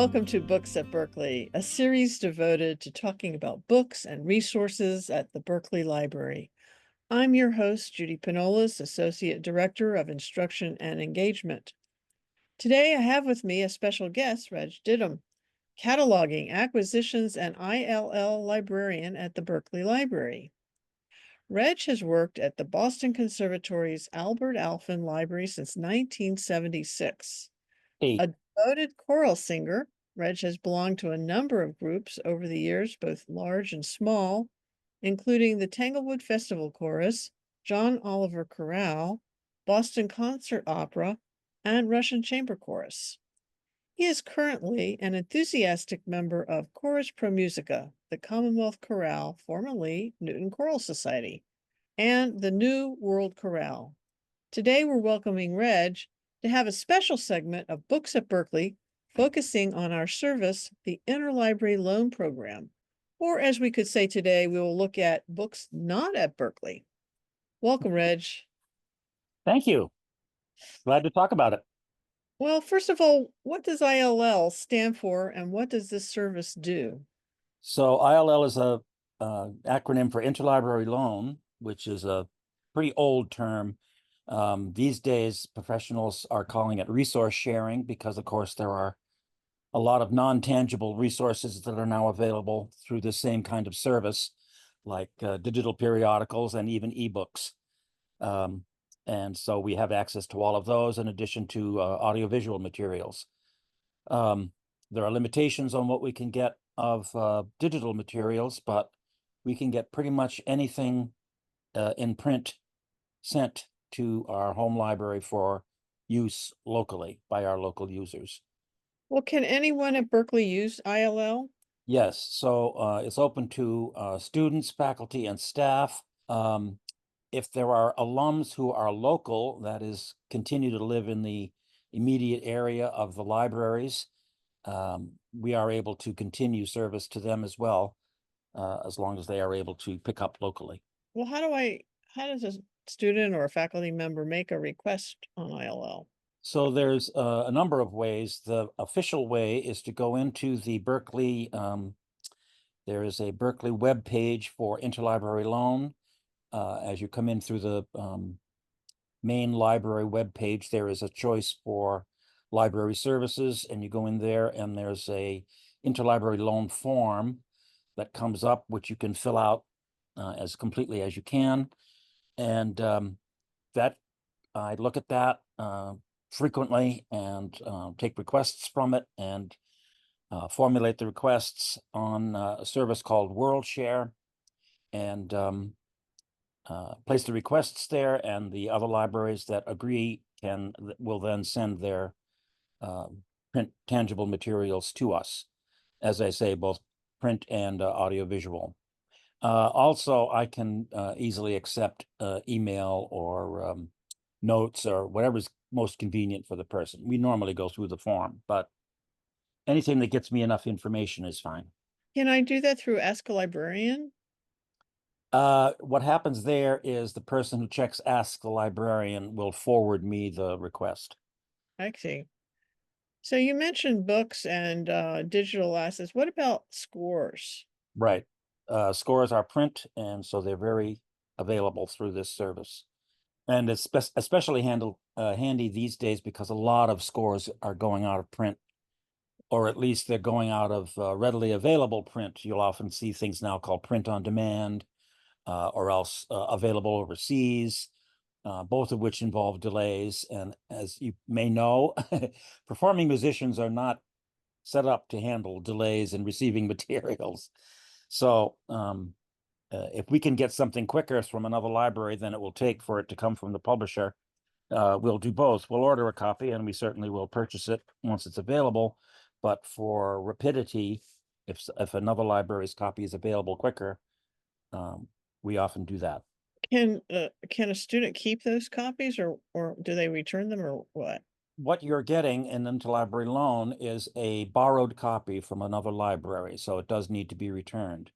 welcome to Books at Berklee, a series devoted to talking about books and resources at the Berklee Library. I'm your host, Judy Pinnolis, Associate Director of Instruction and Engagement. Today, I have with me a special guest, Reg Dedham, Cataloging, Acquisitions, and ILL Librarian at the Berklee Library. Reg has worked at the Boston Conservatory's Albert Alphen Library since 1976. A devoted choral singer, Reg has belonged to a number of groups over the years, both large and small, including the Tanglewood Festival Chorus, John Oliver Chorale, Boston Concert Opera, and Russian Chamber Chorus. He is currently an enthusiastic member of Chorus Pro Musica, the Commonwealth Chorale, formerly Newton Choral Society, and the New World Chorale. Today, we're welcoming Reg to have a special segment of Books at Berklee focusing on our service, the Interlibrary Loan Program. Or as we could say today, we will look at books not at Berklee. Welcome, Reg. Thank you. Glad to talk about it. Well, first of all, what does ILL stand for and what does this service do? So ILL is a acronym for Interlibrary Loan, which is a pretty old term. These days, professionals are calling it resource sharing because, of course, there are a lot of non-tangible resources that are now available through the same kind of service, like digital periodicals and even ebooks. And so we have access to all of those in addition to audiovisual materials. There are limitations on what we can get of digital materials, but we can get pretty much anything in print sent to our home library for use locally by our local users. Well, can anyone at Berklee use ILL? Yes, so it's open to students, faculty, and staff. If there are alums who are local, that is, continue to live in the immediate area of the libraries, we are able to continue service to them as well, as long as they are able to pick up locally. Well, how does a student or a faculty member make a request on ILL? So there's a number of ways. The official way is to go into the Berklee, there is a Berklee web page for interlibrary loan. As you come in through the main library web page, there is a choice for library services, and you go in there and there's a interlibrary loan form that comes up, which you can fill out as completely as you can. And that I look at that frequently and take requests from it and formulate the requests on a service called WorldShare, and place the requests there, and the other libraries that agree will then send their print tangible materials to us. As I say, both print and audiovisual. Also, I can easily accept email or notes or whatever's most convenient for the person. We normally go through the form, but anything that gets me enough information is fine. Can I do that through Ask a Librarian? What happens there is the person who checks Ask the Librarian will forward me the request. I see. So you mentioned books and digital assets. What about scores? Right. Scores are print, and so they're very available through this service. And it's especially handy these days because a lot of scores are going out of print, or at least they're going out of readily available print. You'll often see things now called print on demand, or else available overseas, both of which involve delays. And as you may know, performing musicians are not set up to handle delays in receiving materials. So if we can get something quicker from another library than it will take for it to come from the publisher, we'll do both. We'll order a copy, and we certainly will purchase it once it's available. But for rapidity, if another library's copy is available quicker, we often do that. Can a student keep those copies, or do they return them, or what? What you're getting in interlibrary loan is a borrowed copy from another library, so it does need to be returned.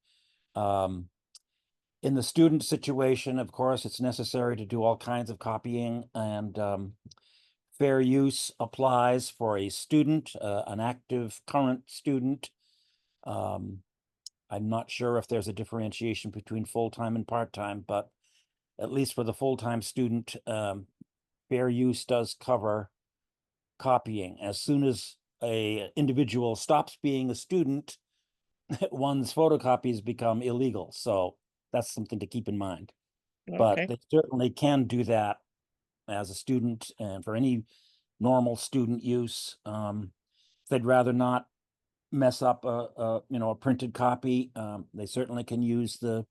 In the student situation, of course, it's necessary to do all kinds of copying, and Fair use applies for a student, an active current student. I'm not sure if there's a differentiation between full-time and part-time, but at least for the full-time student, fair use does cover copying. As soon as a individual stops being a student, one's photocopies become illegal. So that's something to keep in mind. But Okay. they certainly can do that as a student and for any normal student use. If they'd rather not mess up a printed copy, they certainly can use the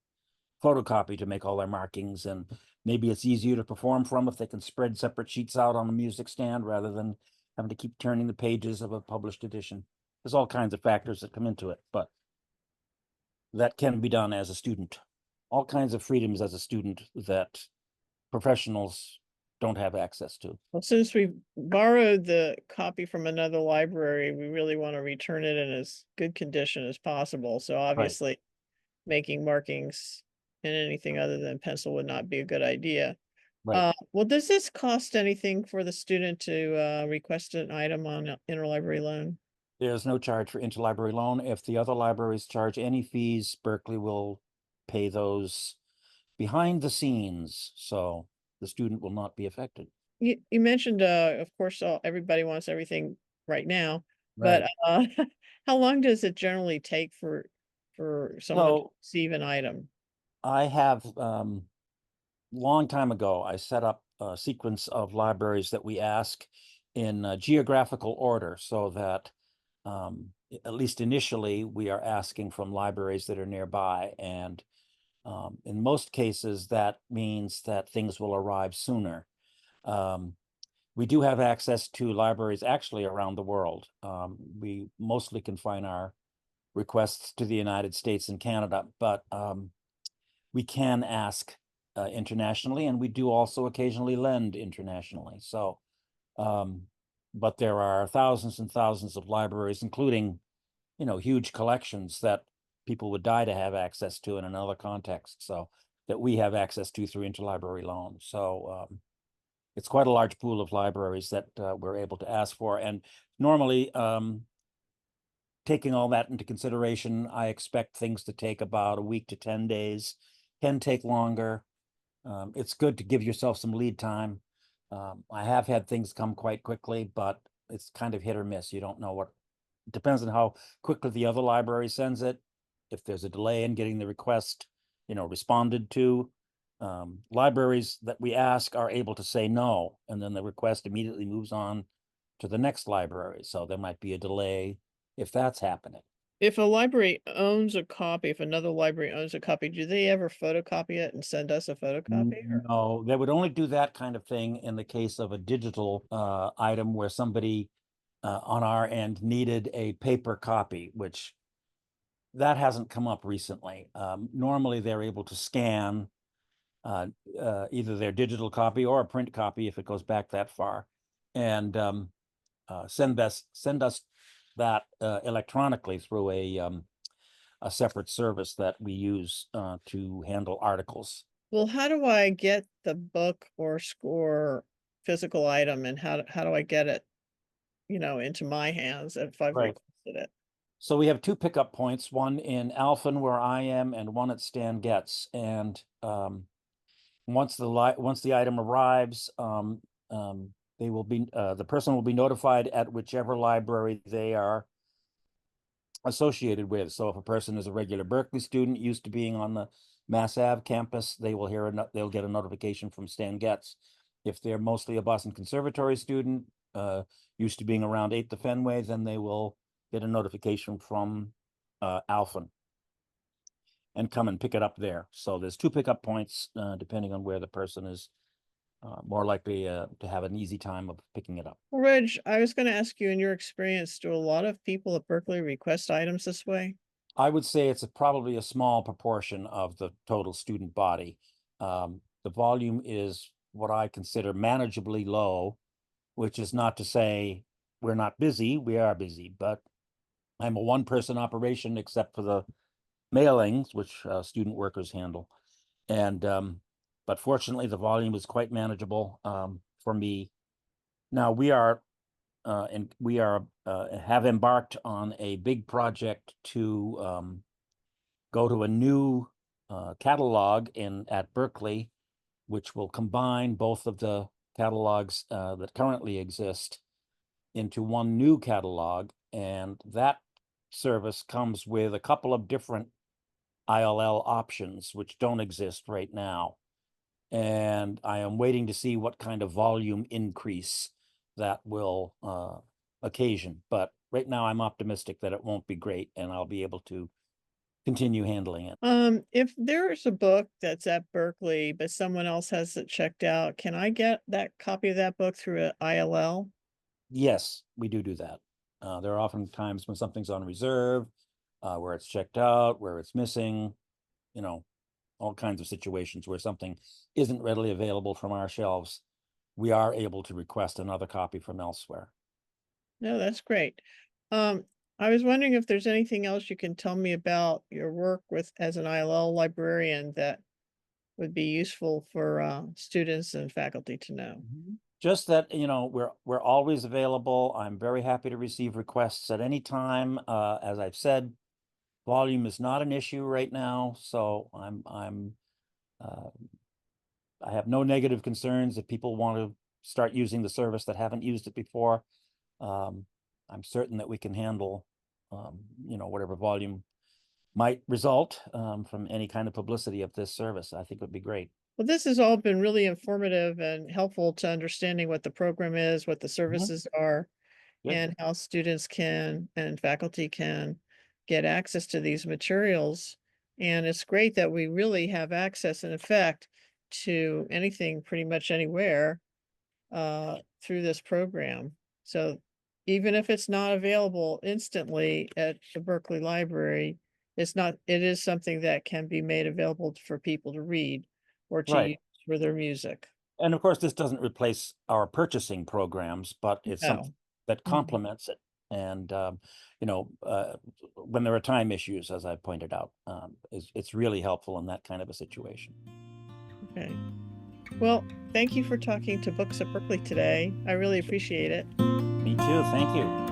photocopy to make all their markings, and maybe it's easier to perform from if they can spread separate sheets out on a music stand rather than having to keep turning the pages of a published edition. There's all kinds of factors that come into it, but that can be done as a student. All kinds of freedoms as a student that professionals don't have access to. Well, since we borrowed the copy from another library, we really want to return it in as good condition as possible. So Right, obviously, making markings in anything other than pencil would not be a good idea. right. Well, does this cost anything for the student to request an item on interlibrary loan? There's no charge for interlibrary loan. If the other libraries charge any fees, Berklee will pay those behind the scenes, so the student will not be affected. You mentioned, of course, everybody wants everything right now, but Right. how long does it generally take for someone to So receive an item? I have, long time ago, I set up a sequence of libraries that we ask in geographical order so that at least initially we are asking from libraries that are nearby. And in most cases, that means that things will arrive sooner. Um, we do have access to libraries actually around the world. We mostly confine our requests to the United States and Canada, but we can ask internationally, and we do also occasionally lend internationally. So, but there are thousands and thousands of libraries, including, huge collections that people would die to have access to in another context. So that we have access to through interlibrary loan. So it's quite a large pool of libraries that we're able to ask for. And normally, taking all that into consideration, I expect things to take about a week to 10 days, can take longer. It's good to give yourself some lead time. I have had things come quite quickly, but it's kind of hit or miss. You don't know what, it depends on how quickly the other library sends it. If there's a delay in getting the request, responded to. Libraries that we ask are able to say no, and then the request immediately moves on to the next library. So there might be a delay if that's happening. If a library owns a copy, if another library owns a copy, do they ever photocopy it and send us a photocopy? Or No, they would only do that kind of thing in the case of a digital item where somebody on our end needed a paper copy, which that hasn't come up recently. Normally, they're able to scan either their digital copy or a print copy if it goes back that far, and send us that electronically through a separate service that we use to handle articles. well, how do I get the book or score physical item, and how do I get it, into my hands if I've Right. requested it? So we have two pickup points, one in Alphen where I am and one at Stan Getz. And once the item arrives, they will be the person will be notified at whichever library they are associated with. So if a person is a regular Berklee student used to being on the Mass Ave campus, they'll get a notification from Stan Getz. If they're mostly a Boston Conservatory student, used to being around 8th to Fenway, then they will get a notification from Alphen and come and pick it up there. So there's two pickup points depending on where the person is more likely to have an easy time of picking it up. Well, Reg, I was going to ask you, in your experience, do a lot of people at Berkeley request items this way? I would say it's probably a small proportion of the total student body. The volume is what I consider manageably low, which is not to say we're not busy. We are busy, but I'm a one-person operation except for the mailings, which student workers handle. And but fortunately, the volume is quite manageable for me. Now we are have embarked on a big project to go to a new catalog at Berklee, which will combine both of the catalogs that currently exist into one new catalog, and that service comes with a couple of different ILL options which don't exist right now. And I am waiting to see what kind of volume increase that will occasion. But right now I'm optimistic that it won't be great and I'll be able to continue handling it. If there's a book that's at Berkeley, but someone else has it checked out, can I get that copy of that book through a ILL? Yes, we do that. There are often times when something's on reserve, where it's checked out, where it's missing, you know, all kinds of situations where something isn't readily available from our shelves. We are able to request another copy from elsewhere. No, that's great. I was wondering if there's anything else you can tell me about your work with as an ILL librarian that would be useful for students and faculty to know. Just that, we're always available. I'm very happy to receive requests at any time. As I've said, volume is not an issue right now, so I have no negative concerns if people want to start using the service that haven't used it before. I'm certain that we can handle, whatever volume might result from any kind of publicity of this service. I think would be great. Well, this has all been really informative and helpful to understanding what the program is, what the services are, Good. and how students can and faculty can get access to these materials. And it's great that we really have access in effect to anything pretty much anywhere through this program. So even if it's not available instantly at the Berkeley Library, it is something that can be made available for people to read or to Right. use for their music. And of course, this doesn't replace our purchasing programs, but it's something that Mhm. complements it. And, when there are time issues, as I pointed out, it's really helpful in that kind of a situation. Okay. Well, thank you for talking to Books at Berkeley today. I really appreciate it. Me too. Thank you.